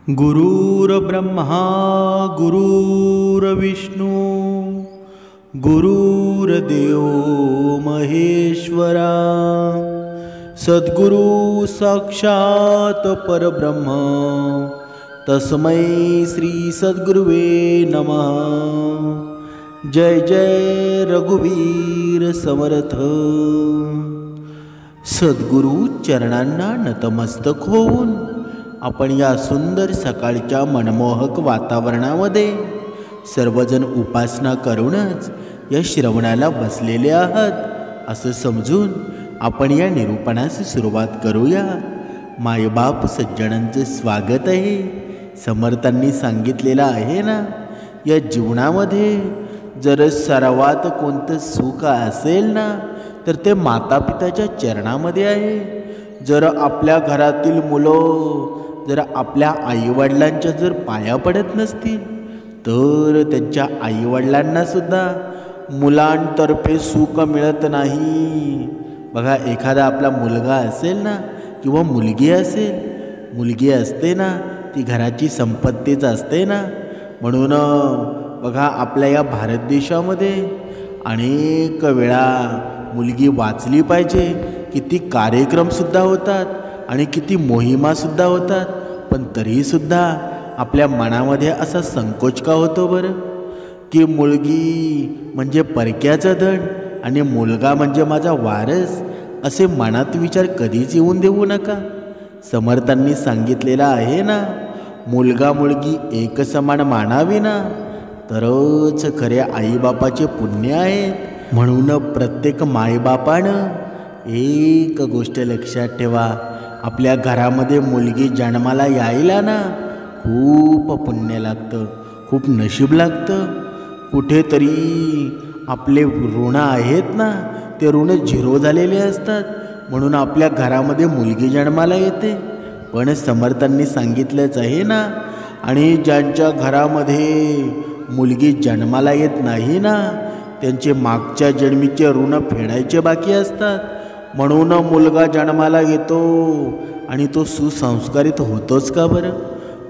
गुरुर्ब्रह्मा गुरुर्विष्णू गुरुर्देव महेश्वरा सद्गुरु साक्षात परब्रह्म तस्मै श्री सद्गुरुवे नमः। जय जय रघुवीर समर्थ। सद्गुरु चरणांना नतमस्तक होऊन आपण या सुंदर सकाळच्या मनमोहक वातावरणामध्ये सर्वजण उपासना करूनच या श्रवणाला बसलेले आहात असं समजून आपण या निरूपणास सुरुवात करूया। मायबाप सज्जनांचे स्वागत आहे। समर्थांनी सांगितलेलं आहे ना, या जीवनामध्ये जर सर्वात कोणतं सुख असेल ना तर ते मातापिताच्या चरणामध्ये आहे। जर आपल्या घरातील मुलं जर आपल्या आईवडिलांच्या जर पाया पडत नसतील तर त्यांच्या आईवडिलांना सुद्धा मुलांतर्फे सुख मिळत नाही। बघा, एखादा आपला मुलगा असेल ना किंवा मुलगी असेल, मुलगी असते ना ती घराची संपत्तीच असते ना। म्हणून बघा, आपल्या या भारत देशामध्ये अनेक वेळा मुलगी वाचली पाहिजे किती कार्यक्रमसुद्धा होतात आणि किती मोहिमासुद्धा होतात, पण तरीसुद्धा आपल्या मनामध्ये असा संकोच का होतो बरं, की मुलगी म्हणजे परक्याचं धन आणि मुलगा म्हणजे माझा वारस, असे मनात विचार कधीच येऊन देऊ नका। समर्थांनी सांगितलेलं आहे ना, मुलगा मुलगी एक समान मानावी ना तरच खरे आईबापाचे पुण्य आहे। म्हणून प्रत्येक मायबापानं एक गोष्ट लक्षात ठेवा, आपल्या घरामध्ये मुलगी जन्माला यायला ना खूप पुण्य लागतं, खूप नशीब लागतं। कुठेतरी आपले ऋण आहेत ना ते ऋण झिरो झालेले असतात, म्हणून आपल्या घरामध्ये मुलगी जन्माला येते। पण समर्थांनी सांगितलंच आहे ना, आणि ज्यांच्या घरामध्ये मुलगी जन्माला येत नाही ना त्यांचे मागच्या जन्मीचे ऋण फेडायचे बाकी असतात। म्हणून मुलगा जन्माला येतो आणि तो सुसंस्कारित होतोच का बरं?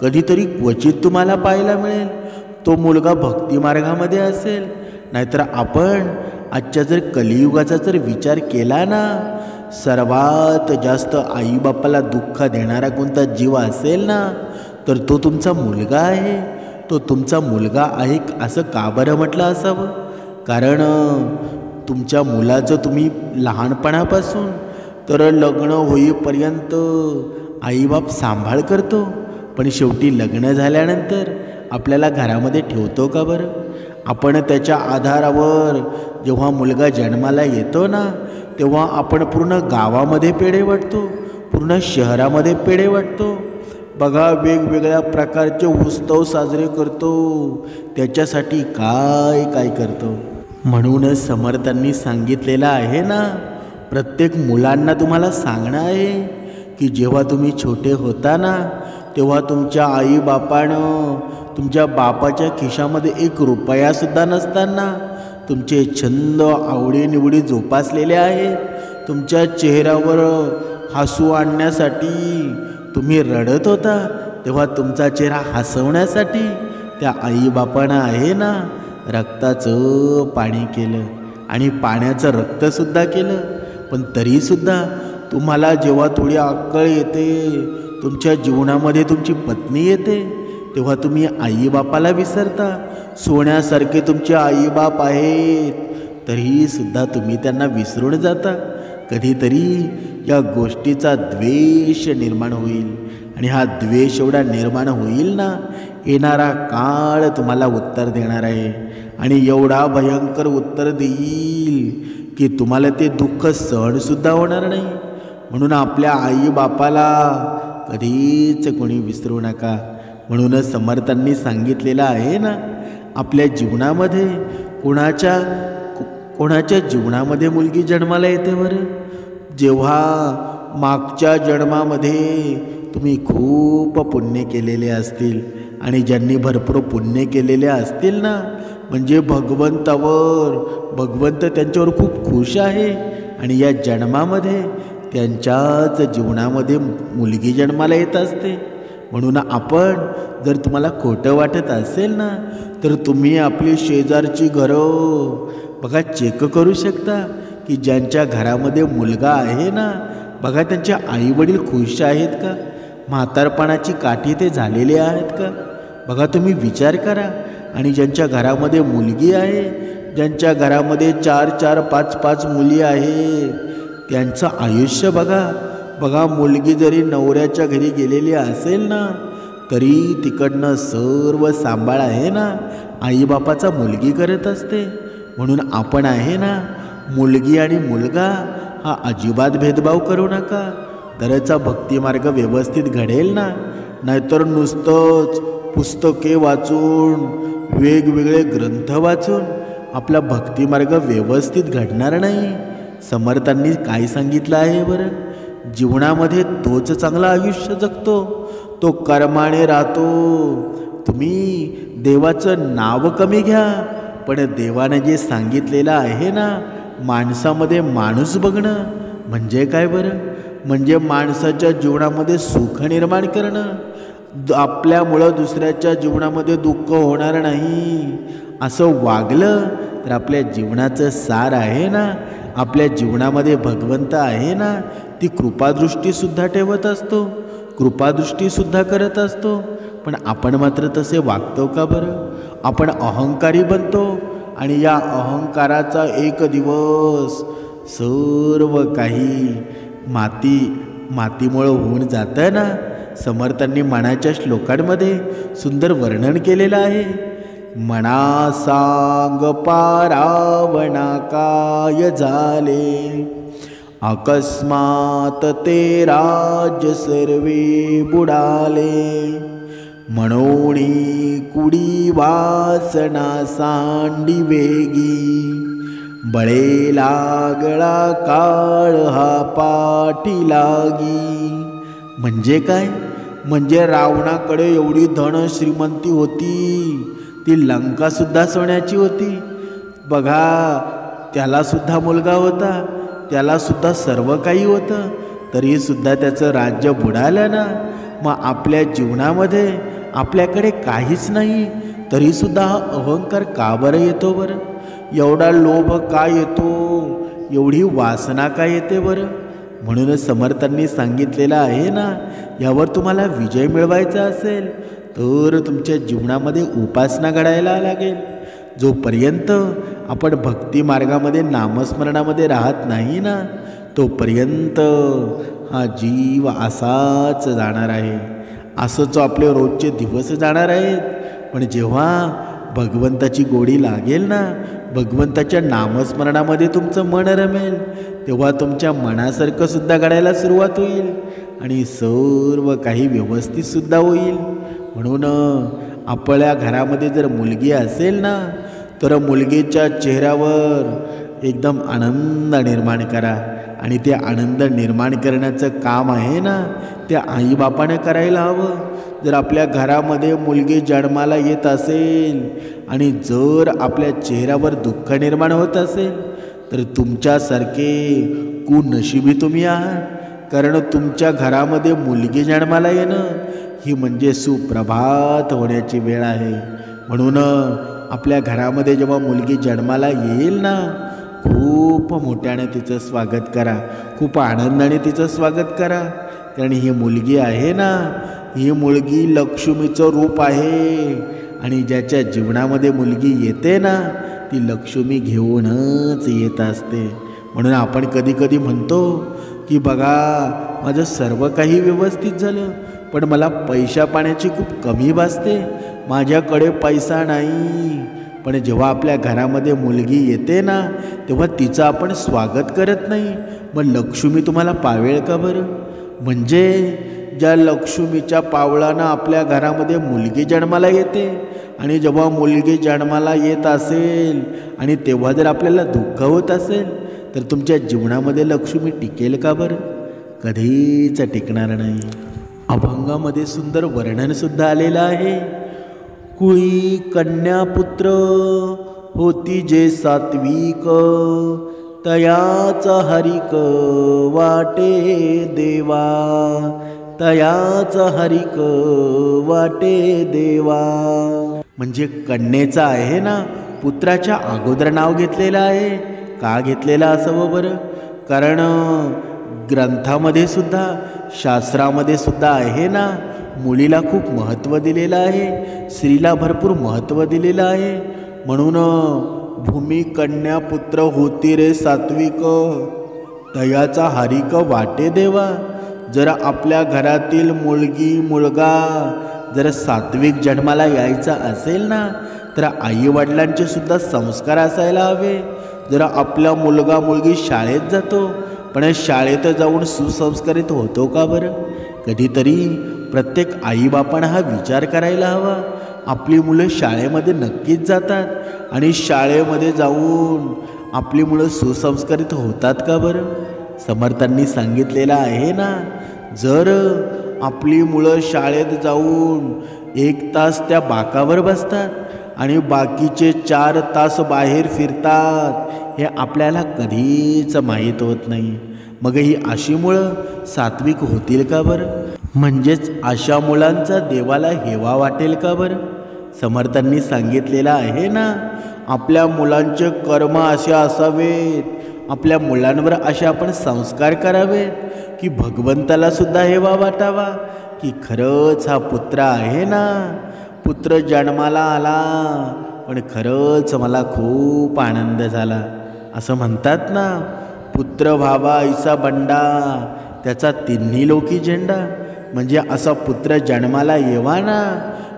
कधीतरी क्वचित तुम्हाला पाहायला मिळेल तो मुलगा भक्ती मार्गामध्ये असेल। नाहीतर आपण आजच्या जर कलियुगाचा जर विचार केला ना, सर्वात जास्त आईबापाला दुःख देणारा कोणता जीव असेल ना तर तो तुमचा मुलगा आहे। तो तुमचा मुलगा आहे असं का बरं म्हटलं असावं? कारण तुमच्या मुलाचं तुम्ही लहानपणापासून तर लग्न होईपर्यंत आईबाप सांभाळ करतो, पण शेवटी लग्न झाल्यानंतर आपल्याला घरामध्ये ठेवतो का बरं? आपण त्याच्या आधारावर जेव्हा मुलगा जन्माला येतो ना तेव्हा आपण पूर्ण गावामध्ये पेढे वाटतो, पूर्ण शहरामध्ये पेढे वाटतो। बघा, वेगवेगळ्या प्रकारचे उत्सव साजरे करतो, त्याच्यासाठी काय काय करतो। म्हणूनच समर्थांनी सांगितलेलं आहे ना, प्रत्येक मुलांना तुम्हाला सांगणं आहे की जेव्हा तुम्ही छोटे होता ना तेव्हा तुमच्या आईबापानं तुमच्या बापाच्या खिशामध्ये एक रुपयासुद्धा नसताना तुमचे छंद आवडीनिवडी जोपासलेले आहेत। तुमच्या चेहऱ्यावर हसू आणण्यासाठी तुम्ही रडत होता, तेव्हा तुमचा चेहरा हसवण्यासाठी त्या आईबापानं आहे ना रक्ताचं पाणी केलं आणि पाण्याचं रक्तसुद्धा केलं। पण तरीसुद्धा तुम्हाला जेव्हा थोडी अक्कल येते, तुमच्या जीवनामध्ये तुमची पत्नी येते, तेव्हा तुम्ही आईबापाला विसरता। सोन्यासारखे तुमचे आईबाप आहेत तरीसुद्धा तुम्ही त्यांना विसरून जाता। कधीतरी या गोष्टीचा द्वेष निर्माण होईल आणि हा द्वेष एवढा निर्माण होईल ना, येणारा काळ तुम्हाला उत्तर देणार आहे आणि एवढा भयंकर उत्तर देईल की तुम्हाला ते दुःख सहनसुद्धा होणार नाही। म्हणून आपल्या आईबापाला कधीच कोणी विसरू नका। म्हणूनच समर्थांनी सांगितलेलं आहे ना, आपल्या जीवनामध्ये कोणाच्या जीवनामध्ये मुलगी जन्माला येते बरं? जेव्हा मागच्या जन्मामध्ये तुम्ही खूप पुण्य केलेले असतील आणि ज्यांनी भरपूर पुण्य केलेले असतील ना, म्हणजे भगवंत त्यांच्यावर खूप खुश आहे आणि या जन्मामध्ये त्यांच्याच जीवनामध्ये मुलगी जन्माला येत असते। म्हणून आपण जर तुम्हाला खोटं वाटत असेल ना, तर तुम्ही आपली शेजारची घरं बघा चेक करू शकता, की ज्यांच्या घरामध्ये मुलगा आहे ना, बघा त्यांचे आईवडील खुश आहेत का, म्हातारपणाची काठी ते झालेले आहेत का, बघा तुम्ही विचार करा. आणि ज्यांच्या घरामध्ये मुलगी आहे, ज्यांच्या घरामध्ये 4-4, 5-5 मुली आहेत, त्यांचं आयुष्य बघा. बघा मुलगी जरी नवऱ्याच्या घरी गेलेली असेल ना, तरी तिकडनं सर्व सांभाळ आहे ना आईबापाचा मुलगी करत असते. म्हणून आपण आहे ना, मुलगी आणि मुलगा हा अजिबात भेदभाव करू नका, तरचा भक्तिमार्ग व्यवस्थित घडेल ना. नाहीतर नुसतंच पुस्तके वाचून, वेगवेगळे ग्रंथ वाचून आपला भक्तिमार्ग व्यवस्थित घडणार नाही. समर्थांनी काय सांगितलं आहे बरं? जीवनामध्ये तोच चांगलं आयुष्य जगतो, तो कर्माने राहतो. तुम्ही देवाचं नाव कमी घ्या, पण देवाने जे सांगितलेलं आहे ना, माणसामध्ये माणूस बघणं म्हणजे काय बरं? म्हणजे माणसाच्या जीवनामध्ये सुख निर्माण करणं, आपल्यामुळं दुसऱ्याच्या जीवनामध्ये दुःख होणार नाही असं वागलं तर आपल्या जीवनाचं सार आहे ना, आपल्या जीवनामध्ये भगवंत आहे ना, ती कृपादृष्टीसुद्धा ठेवत असतो, कृपादृष्टीसुद्धा करत असतो. पण आपण मात्र तसे वागतो का बरं? आपण अहंकारी बनतो आणि या अहंकाराचा एक दिवस सर्व काही मातीमुळं होऊन जातं ना. समर्थांनी मनाच्या श्लोकांमध्ये सुंदर वर्णन केलेलं आहे. मना सांग पारावणा काय झाले, अकस्मात ते राज्य सर्वे बुडाले. म्हणोनी कुडी वासना सांडी वेगी, बळे लागला काळ हा पाठी लागी. म्हणजे काय? म्हणजे रावणाकडे एवढी धन श्रीमंती होती, ती लंकासुद्धा सोन्याची होती. बघा, त्यालासुद्धा मुलगा होता, त्यालासुद्धा सर्व काही होतं, तरीसुद्धा त्याचं राज्य बुडालं ना. मग आपल्या जीवनामध्ये आपल्याकडे काहीच नाही, तरीसुद्धा हा अहंकार का बरं येतो बरं? एवढा लोभ का येतो? एवढी वासना का येते बरं? म्हणूनच समर्थांनी सांगितलेलं आहे ना, यावर तुम्हाला विजय मिळवायचा असेल तर तुमच्या जीवनामध्ये उपासना घडायला लागेल. जोपर्यंत आपण भक्ती मार्गामध्ये नामस्मरणामध्ये राहत नाही ना, तोपर्यंत हा जीव असाच जाणार आहे, असंच आपले रोजचे दिवस जाणार आहेत. पण जेव्हा भगवंताची गोडी लागेल ना, भगवंताच्या नामस्मरणामध्ये तुमचं मन रमेल, तेव्हा तुमच्या मनासारखं सुद्धा घडायला सुरुवात होईल आणि सर्व काही व्यवस्थितसुद्धा होईल. म्हणून आपल्या घरामध्ये जर मुलगी असेल ना, तर मुलगीच्या चेहऱ्यावर एकदम आनंद निर्माण करा. आणि ते आनंद निर्माण करण्याचं काम आहे ना, ते आईबापाने करायला हवं. जर आपल्या घरामध्ये मुलगी जन्माला येत असेल आणि जर आपल्या चेहऱ्यावर दुःख निर्माण होत असेल, तर तुमच्यासारखे कुनशिबी तुम्ही आहात. कारण तुमच्या घरामध्ये मुलगी जन्माला येणं ही म्हणजे सुप्रभात होण्याची वेळ आहे. म्हणून आपल्या घरामध्ये जेव्हा मुलगी जन्माला येईल ना, खूप मोठ्याने तिचं स्वागत करा, खूप आनंदाने तिचं स्वागत करा. कारण ही मुलगी आहे ना, ही मुलगी लक्ष्मीचं रूप आहे आणि ज्याच्या जीवनामध्ये मुलगी येते ना, ती लक्ष्मी घेऊनच येत असते. म्हणून आपण कधी कधी म्हणतो की बघा, माझं सर्व काही व्यवस्थित झालं, पण मला पैशा पाण्याची खूप कमी भासते, माझ्याकडे पैसा नाही. पण जेव्हा आपल्या घरामध्ये मुलगी येते ना, तेव्हा तिचं आपण स्वागत करत नाही. मग लक्ष्मी तुम्हाला पावेल का बरं? म्हणजे ज्या लक्ष्मीच्या पावलानं आपल्या घरामध्ये मुलगी जन्माला येते आणि जेव्हा मुलगी जन्माला येत असेल आणि तेव्हा जर आपल्याला दुःख होत असेल, तर तुमच्या जीवनामध्ये लक्ष्मी टिकेल का बरं? कधीच टिकणार नाही. अभंगामध्ये सुंदर वर्णनसुद्धा आलेलं आहे. कुळी कन्यापुत्र होती जे सात्विक, तयाचा हरिक वाटे देवा. तयाच हरिक वाटे देवा. म्हणजे कन्येचं आहे ना पुत्राच्या अगोदर नाव घेतलेलं आहे. का घेतलेलं असावं बरं? कारण ग्रंथामध्ये सुद्धा शास्त्रामध्ये सुद्धा आहे ना, मुलीला खूप महत्त्व दिलेलं आहे, स्त्रीला भरपूर महत्त्व दिलेलं आहे. म्हणून भूमी कन्या पुत्र होती रे सात्विक, तयाचा हरिक वाटे देवा. जर आपल्या घरातील मुलगी मुलगा जर सात्विक जन्माला यायचा असेल ना, तर आईवडिलांचे सुद्धा संस्कार असायला हवे. जर आपला मुलगा मुलगी शाळेत जातो, पण शाळेत जाऊन सुसंस्कारित होतो का बरं? कधीतरी प्रत्येक आईबापानं हा विचार करायला हवा. आपली मुलं शाळेमध्ये नक्कीच जातात आणि शाळेमध्ये जाऊन आपली मुलं सुसंस्कारित होतात का बरं? समर्थांनी सांगितलेलं आहे ना, जर आपली मुलं शाळेत जाऊन 1 तास त्या बाकावर बसतात आणि बाकीचे 4 तास बाहेर फिरतात, हे आपल्याला कधीच माहीत होत नाही. मग ही अशी मुलं सात्विक होतील का बरं? म्हणजेच अशा मुलांचा देवाला हेवा वाटेल का बरं? समर्थांनी सांगितलेलं आहे ना, आपल्या मुलांचे कर्म असे असावेत, आपल्या मुलांवर असे आपण संस्कार करावेत की भगवंताला सुद्धा हेवा वाटावा की खरंच हा पुत्र आहे ना, पुत्र जन्माला आला, पण खरंच मला खूप आनंद झाला. असं म्हणतात ना, पुत्र व्हावा ऐसा बंडा, त्याचा तिन्ही लोकी झेंडा. म्हणजे असा पुत्र जन्माला येवा ना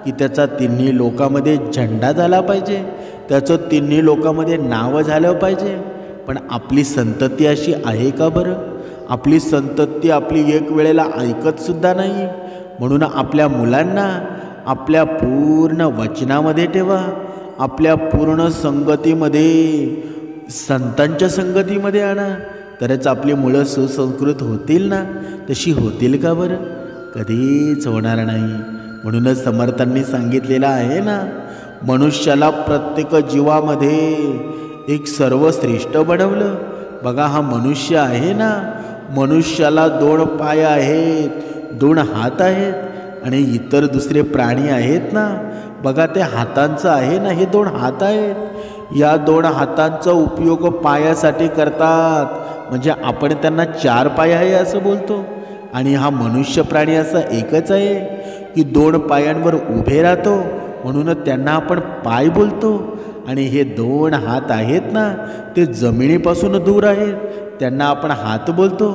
की त्याचा तिन्ही लोकांमध्ये झेंडा झाला पाहिजे, त्याचं तिन्ही लोकांमध्ये नाव झालं पाहिजे. पण आपली संतती अशी आहे का बरं? आपली संतती आपली एक वेळेला ऐकतसुद्धा नाही. म्हणून आपल्या मुलांना आपल्या पूर्ण वचनामध्ये ठेवा, आपल्या पूर्ण संगतीमध्ये, संतांच्या संगतीमध्ये आणा, तरच आपली मुलं सुसंस्कृत होतील ना. तशी होतील का बरं? कधीच होणार नाही. म्हणूनच समर्थांनी सांगितलेलं आहे ना, मनुष्याला प्रत्येक जीवामध्ये एक सर्वश्रेष्ठ बनवलं. बघा हा मनुष्य आहे ना, मनुष्याला 2 पाय आहेत, 2 हात आहेत आणि इतर दुसरे प्राणी आहेत ना, बघा ते हातांचं आहे ना, हे 2 हात आहेत. या 2 हातांचा उपयोग पायासाठी करतात, म्हणजे आपण त्यांना 4 पाय आहे असं बोलतो. आणि हा मनुष्य प्राणी असा एकच आहे की 2 पायांवर उभे राहतो, म्हणून त्यांना आपण पाय बोलतो. आणि हे 2 हात आहेत ना, ते जमिनीपासून दूर आहेत, त्यांना आपण हात बोलतो.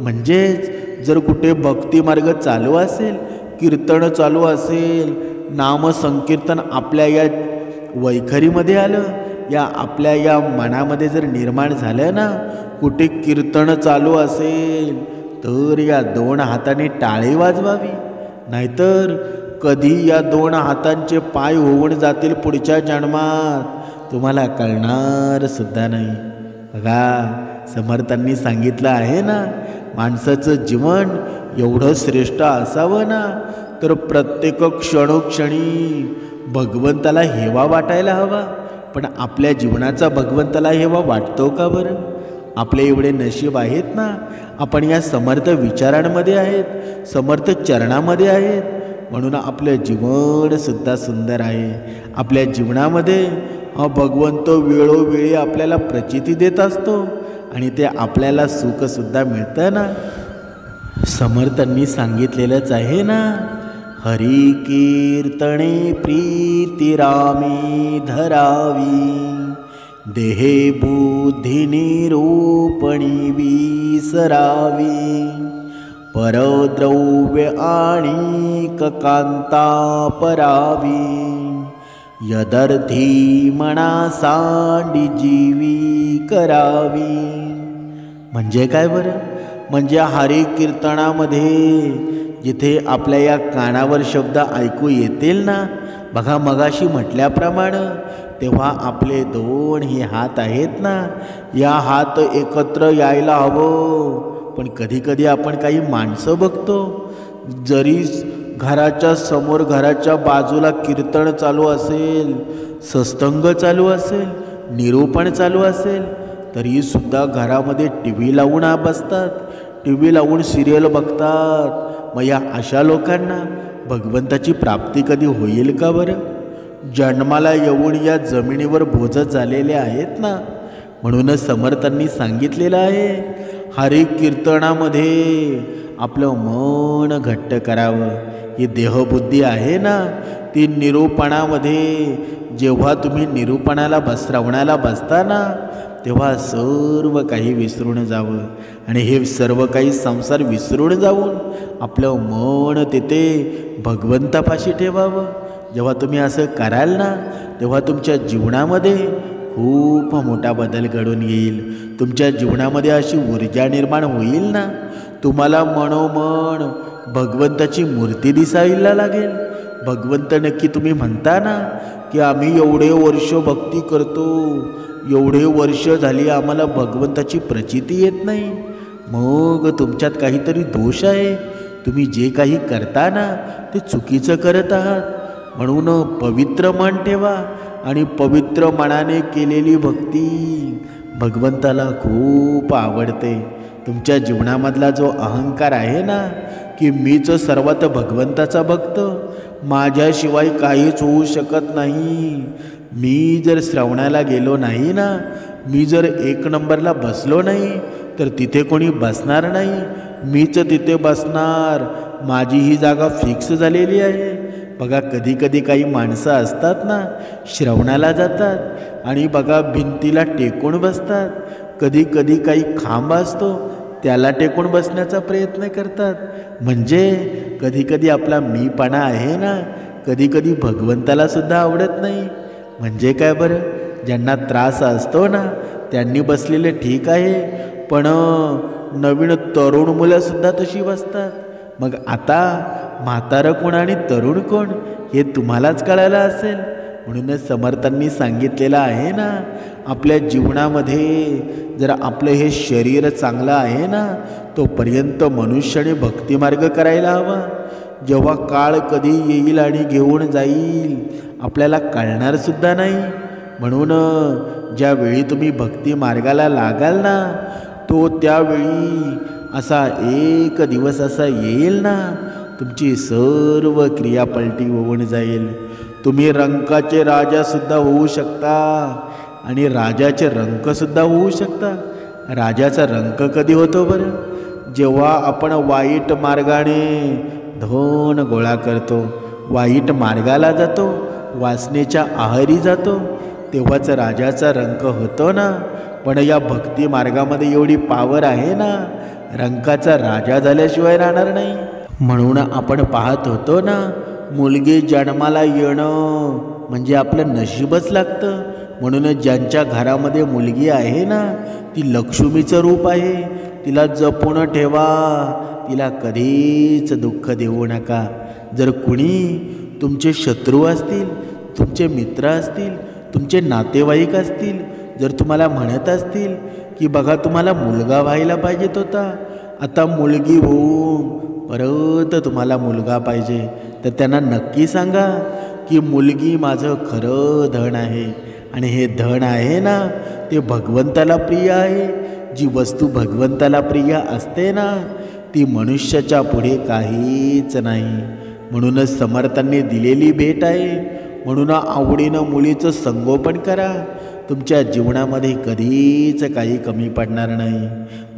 म्हणजेच जर कुठे भक्ती मार्ग चालू असेल, कीर्तन चालू असेल, नामसंकीर्तन आपल्या या वैखरीमध्ये आलं, या आपल्या या मनामध्ये जर निर्माण झालं ना, कुठे कीर्तन चालू असेल तर या 2 हातांनी टाळी वाजवावी. नाहीतर कधी या 2 हातांचे पाय होऊन जातील पुढच्या जन्मात तुम्हाला कळणार सुद्धा नाही. बघा समर्थांनी सांगितलं आहे ना, माणसाचं जीवन एवढं श्रेष्ठ असावं ना, तर प्रत्येक क्षणोक्षणी भगवंताला हेवा वाटायला हवा. पण आपल्या जीवनाचा भगवंताला हेवा वाटतो का बरं? आपले एवढे नशीब आहेत ना, आपण या समर्थ विचारांमध्ये आहेत, समर्थ चरणामध्ये आहेत, म्हणून आपलं जीवनसुद्धा सुंदर आहे. आपल्या जीवनामध्ये हा भगवंत वेळोवेळी आपल्याला प्रचिती देत असतो आणि ते आपल्याला सुखसुद्धा मिळतं ना. समर्थांनी सांगितलेलंच आहे ना, हरी कीर्तने प्रीती रामी धरावी, देहे बुद्धी निरूपणी विसरावी, परद्रव्य आणि कांता परावी, यदर्थी मना सांडी जीवी करावी. म्हणजे काय बरं? म्हणजे हरी कीर्तनामध्ये जिथे आपल्या या कानावर शब्द ऐकू येतील ना, बघा मगाशी म्हटल्याप्रमाणे, तेव्हा आपले 2 हे हात आहेत ना, या हात एकत्र यायला हवं. पण कधीकधी आपण काही माणसं बघतो, जरी घराच्या समोर घराच्या बाजूला कीर्तन चालू असेल, सत्संग चालू असेल, निरूपण चालू असेल, तरीसुद्धा घरामध्ये TV लावून बसतात, TV लावून सिरियल बघतात. मग या अशा लोकांना भगवंताची प्राप्ती कधी होईल का बरं? जन्माला येऊन या जमिनीवर बोजत झालेले आहेत ना. म्हणूनच समर्थांनी सांगितलेलं आहे, हरी कीर्तनामध्ये आपलं मन घट्ट करावं. ही देहबुद्धी आहे ना, ती निरूपणामध्ये जेव्हा तुम्ही निरूपणाला श्रवणाला बसता ना, तेव्हा सर्व काही विसरून जावं आणि हे सर्व काही संसार विसरून जाऊन आपलं मन तिथे भगवंतापाशी ठेवावं. जेव्हा तुम्ही असं कराल ना, तेव्हा तुमच्या जीवनामध्ये खूप मोठा बदल घडून येईल. तुमच्या जीवनामध्ये अशी ऊर्जा निर्माण होईल ना, तुम्हाला मनोमन भगवंताची मूर्ती दिसायला लागेल. भगवंत नक्की तुम्ही म्हणता ना की आम्ही एवढे वर्ष भक्ती करतो, एवढे वर्ष झाली आम्हाला भगवंताची प्रचिती येत नाही. मग तुमच्यात काहीतरी दोष आहे. तुम्ही जे काही करता ना ते चुकीचं करत आहात. म्हणून पवित्र मन ठेवा आणि पवित्र मनाने केलेली भक्ती भगवंताला खूप आवडते. तुमच्या जीवनामधला जो अहंकार आहे ना की मीच सर्वात भगवंताचा भक्त, माझ्याशिवाय काहीच होऊ शकत नाही, मी जर श्रवणाला गेलो नाही ना, मी जर एक नंबरला बसलो नाही तर तिथे कोणी बसणार नाही, मीच तिथे बसणार, माझी ही जागा फिक्स झालेली आहे. बघा कधी कधी काही माणसं असतात ना, श्रवणाला जातात आणि बघा भिंतीला टेकून बसतात. कधी कधी काही खांब असतो त्याला टेकून बसण्याचा प्रयत्न करतात. म्हणजे कधी कधी आपला मीपणा आहे ना, कधी कधी भगवंताला सुद्धा आवडत नाही. म्हणजे काय बरं, ज्यांना त्रास असतो ना त्यांनी बसलेले ठीक आहे, पण नवीन तरुण मुलंसुद्धा तशी बसतात. मग आता म्हातारं कोण आणि तरुण कोण हे तुम्हालाच कळायला असेल. म्हणूनच समर्थांनी सांगितलेलं आहे ना, आपल्या जीवनामध्ये जर आपलं हे शरीर चांगलं आहे ना, तोपर्यंत मनुष्याने भक्तिमार्ग करायला हवा. जेव्हा काळ कधी येईल आणि घेऊन जाईल आपल्याला कळणारसुद्धा नाही. म्हणून ज्यावेळी तुम्ही भक्ती मार्गाला लागाल ना, तो त्यावेळी असा एक दिवस असा येईल ना, तुमची सर्व क्रिया पलटी होऊन जाईल. तुम्ही रंकाचे राजासुद्धा होऊ शकता आणि राजाचे रंकसुद्धा होऊ शकता. राजाचा रंक कधी होतो बरं? जेव्हा आपण वाईट मार्गाने धन गोळा करतो, वाईट मार्गाला जातो, वासनेच्या आहारी जातो, तेव्हाच राजाचा रंक होतो ना. पण या भक्ती मार्गामध्ये एवढी पावर आहे ना, रंकाचा राजा झाल्याशिवाय राहणार नाही. म्हणून आपण पाहत होतो ना, मुलगी जन्माला येणं म्हणजे आपलं नशीबच लागतं. म्हणून ज्यांच्या घरामध्ये मुलगी आहे ना, ती लक्ष्मीचं रूप आहे. तिला जपून ठेवा, तिला कधीच दुःख देऊ नका. जर कुणी तुमचे शत्रू असतील, तुमचे मित्र असतील, तुमचे नातेवाईक असतील, जर तुम्हाला म्हणत असतील की बघा तुम्हाला मुलगा व्हायला पाहिजेत होता, आता मुलगी होऊन परत तुम्हाला मुलगा पाहिजे, तर त्यांना नक्की सांगा की मुलगी माझं खरं धन आहे आणि हे धन आहे ना ते भगवंताला प्रिय आहे. जी वस्तू भगवंताला प्रिय असते ना ती मनुष्याच्या पुढे काहीच नाही. म्हणूनच समर्थांनी दिलेली भेट आहे. म्हणून आवडीनं मुलीचं संगोपन करा, तुमच्या जीवनामध्ये कधीच काही कमी पडणार नाही.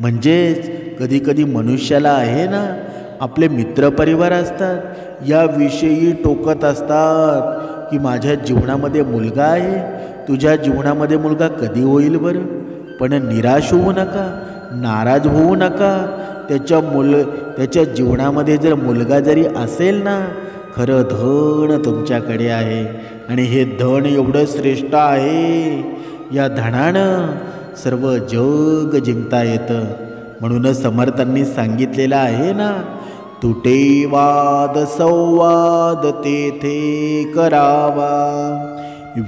म्हणजेच कधी कधी मनुष्याला आहे ना, आपले मित्रपरिवार असतात, याविषयी टोकत असतात की माझ्या जीवनामध्ये मुलगा आहे, तुझ्या जीवनामध्ये मुलगा कधी होईल बरं? पण निराश होऊ नका, नाराज होऊ नका. त्याच्या जीवनामध्ये जर मुलगा जरी असेल ना, खरं धन तुमच्याकडे आहे आणि हे धन एवढं श्रेष्ठ आहे, या धनानं सर्व जग जिंकता येतं. म्हणूनच समर्थांनी सांगितलेलं आहे ना, तुटे वाद संवाद तेथे करावा,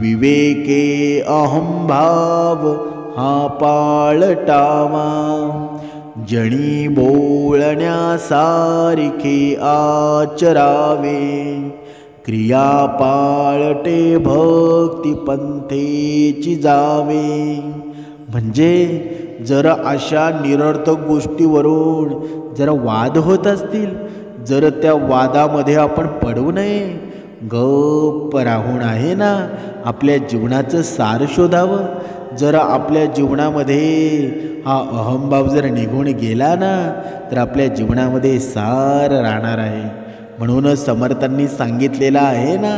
विवेके अहंभाव हा पाळटावा, जणी बोलण्यासारखे आचरावे, क्रिया पाळटे भक्ती पंथेची जावे. म्हणजे जर अशा निरर्थक गोष्टीवरून जर वाद होत असतील, जर त्या वादामध्ये आपण पडू नये, गप्प राहून आहे ना आपल्या जीवनाचं सार शोधावं. जर आपल्या जीवनामध्ये हा अहंभाव जर निघून गेला ना तर आपल्या जीवनामध्ये सार राहणार आहे. म्हणूनच समर्थांनी सांगितलेलं आहे ना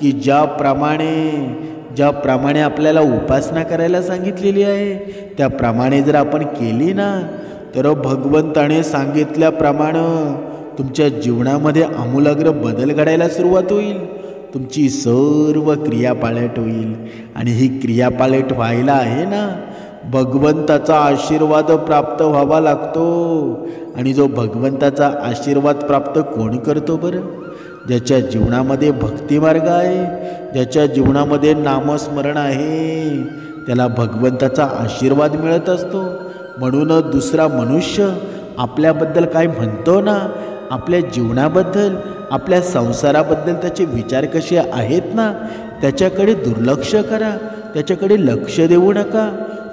की ज्याप्रमाणे आपल्याला उपासना करायला सांगितलेली आहे त्याप्रमाणे जर आपण केली ना तर भगवंताने सांगितल्याप्रमाणे तुमच्या जीवनामध्ये आमूलाग्र बदल घडायला सुरुवात होईल. तुमची सर्व क्रिया पाळट होईल. आणि ही क्रिया पाळट व्हायला आहे ना भगवंताचा आशीर्वाद प्राप्त व्हावा लागतो. आणि जो भगवंताचा आशीर्वाद प्राप्त कोण करतो बरं? ज्याच्या जीवनामध्ये भक्तिमार्ग आहे, ज्याच्या जीवनामध्ये नामस्मरण आहे, त्याला भगवंताचा आशीर्वाद मिळत असतो. म्हणून दुसरा मनुष्य आपल्याबद्दल काय म्हणतो ना, आपल्या जीवनाबद्दल, आपल्या संसाराबद्दल त्याचे विचार कसे आहेत ना, त्याच्याकडे दुर्लक्ष करा, त्याच्याकडे लक्ष देऊ नका.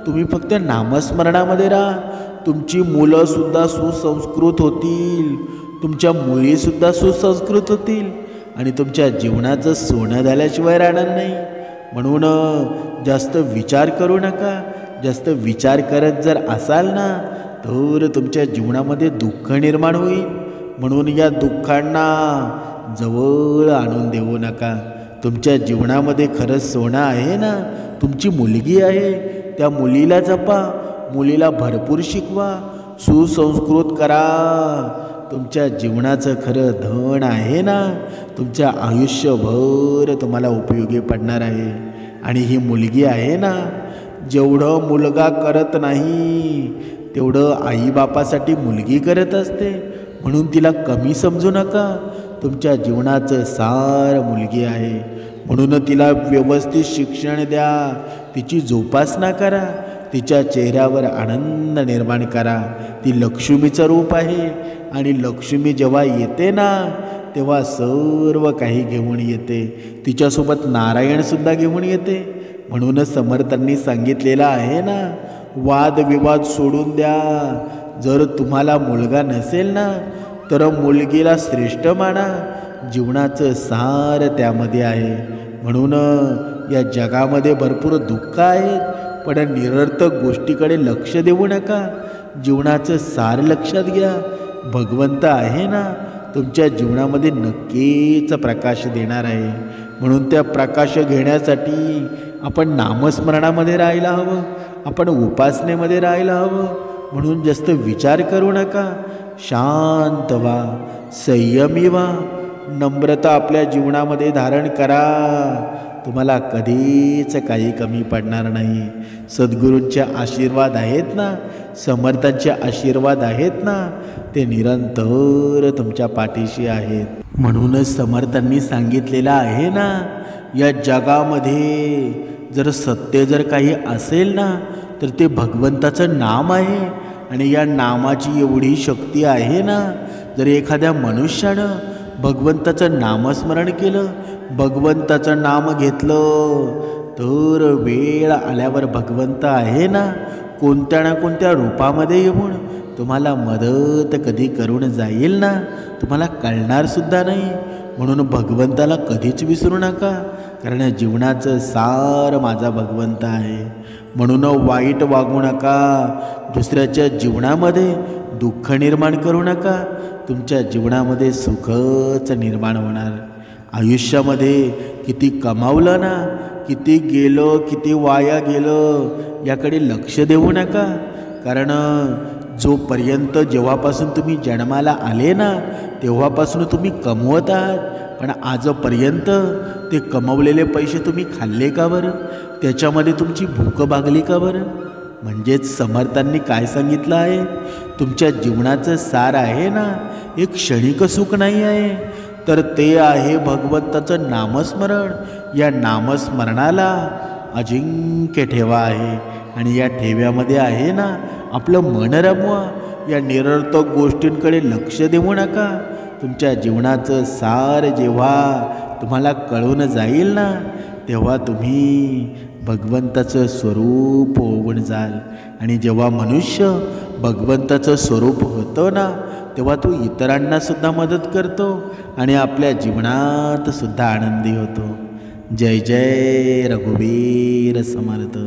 तुम्ही फक्त नामस्मरणामध्ये राहा. तुमची मुलंसुद्धा सुसंस्कृत होतील, तुमच्या मुलीसुद्धा सुसंस्कृत होतील आणि तुमच्या जीवनाचं सोनं झाल्याशिवाय राहणार नाही. म्हणून जास्त विचार करू नका. जास्त विचार करत जर असाल ना तर तुमच्या जीवनामध्ये दुःख निर्माण होईल. म्हणून या दुःखांना जवळ आणून देऊ नका. तुमच्या जीवनामध्ये खरंच सोनं आहे ना, तुमची मुलगी आहे, त्या मुलीला जपा, मुलीला भरपूर शिकवा, सुसंस्कृत करा. तुमच्या जीवनाचं खरं धन आहे ना, तुमच्या आयुष्यभर तुम्हाला उपयोगी पडणार आहे. आणि ही मुलगी आहे ना, जेवढं मुलगा करत नाही तेवढं आईबापासाठी मुलगी करत असते. म्हणून तिला कमी समजू नका. तुमच्या जीवनाचं सार मुलगी आहे. म्हणून तिला व्यवस्थित शिक्षण द्या, तिची जोपासना करा, तिच्या चेहऱ्यावर आनंद निर्माण करा. ती लक्ष्मीचं रूप आहे आणि लक्ष्मी जेव्हा येते ना तेव्हा सर्व काही घेऊन येते. तिच्यासोबत नारायणसुद्धा घेऊन येते. म्हणूनच समर्थांनी सांगितलेलं आहे ना, वादविवाद सोडून द्या. जर तुम्हाला मुलगा नसेल ना तर मुलगीला श्रेष्ठ माना. जीवनाचं सार त्यामध्ये आहे. म्हणून या जगामध्ये भरपूर दुःख आहेत, पण निरर्थक गोष्टीकडे लक्ष देऊ नका. जीवनाचं सार लक्षात घ्या. भगवंत आहे ना तुमच्या जीवनामध्ये नक्कीच प्रकाश देणार आहे. म्हणून त्या प्रकाश घेण्यासाठी आपण नामस्मरणामध्ये राहायला हवं, आपण उपासनेमध्ये राहायला हवं. म्हणून जास्त विचार करू नका. शांत व्हा, संयमी व्हा, नम्रता आपल्या जीवनामध्ये धारण करा. तुम्हाला कधीच काही कमी पडणार नाही. सद्गुरूंचे आशीर्वाद आहेत ना, समर्थांचे आशीर्वाद आहेत ना, ते निरंतर तुमच्या पाठीशी आहेत. म्हणूनच समर्थांनी सांगितलेलं आहे ना, या जगामध्ये जर सत्य जर काही असेल ना तर ते भगवंताचं नाम आहे. आणि या नामाची एवढी शक्ती आहे ना, जर एखाद्या मनुष्यानं भगवंताचं नामस्मरण केलं, भगवंताचं नाम घेतलं तर वेळ आल्यावर भगवंत आहे ना कोणत्या ना कोणत्या रूपामध्ये येऊन तुम्हाला मदत कधी करून जाईल ना, तुम्हाला कळणारसुद्धा नाही. म्हणून भगवंताला कधीच विसरू नका, कारण जीवनाचं सार माझा भगवंत आहे. म्हणून वाईट वागू नका, दुसऱ्याच्या जीवनामध्ये दुःख निर्माण करू नका. तुमच्या जीवनामध्ये सुखच निर्माण होणार. आयुष्यामध्ये किती कमावलं ना, किती गेलं, किती वाया गेलं याकडे लक्ष देऊ नका. कारण जोपर्यंत जेव्हापासून तुम्ही जन्माला आले ना तेव्हापासून तुम्ही कमवत आहात, पण आजपर्यंत ते कमवलेले पैसे तुम्ही खाल्ले का बरं? त्याच्यामध्ये तुमची भूक भागली का बरं? म्हणजेच समर्थांनी काय सांगितलं आहे, तुमच्या जीवनाचं सार आहे ना एक क्षणिक सुख नाही आहे, तर ते आहे भगवंताचं नामस्मरण. या नामस्मरणाला अजिंक्य ठेवा आहे आणि या ठेव्यामध्ये आहे ना आपलं मन रमवा. या निरर्थक गोष्टींकडे लक्ष देऊ नका. तुमच्या जीवनाचं सार जेव्हा तुम्हाला कळून जाईल ना तेव्हा तुम्ही भगवंताचं स्वरूप होऊन जाल. आणि जेव्हा मनुष्य भगवंताचं स्वरूप होतं ना तेव्हा तो इतरांना सुद्धा मदत करतो आणि आपल्या जीवनात सुद्धा आनंदी होतो. जय जय रघुवीर समर्थ.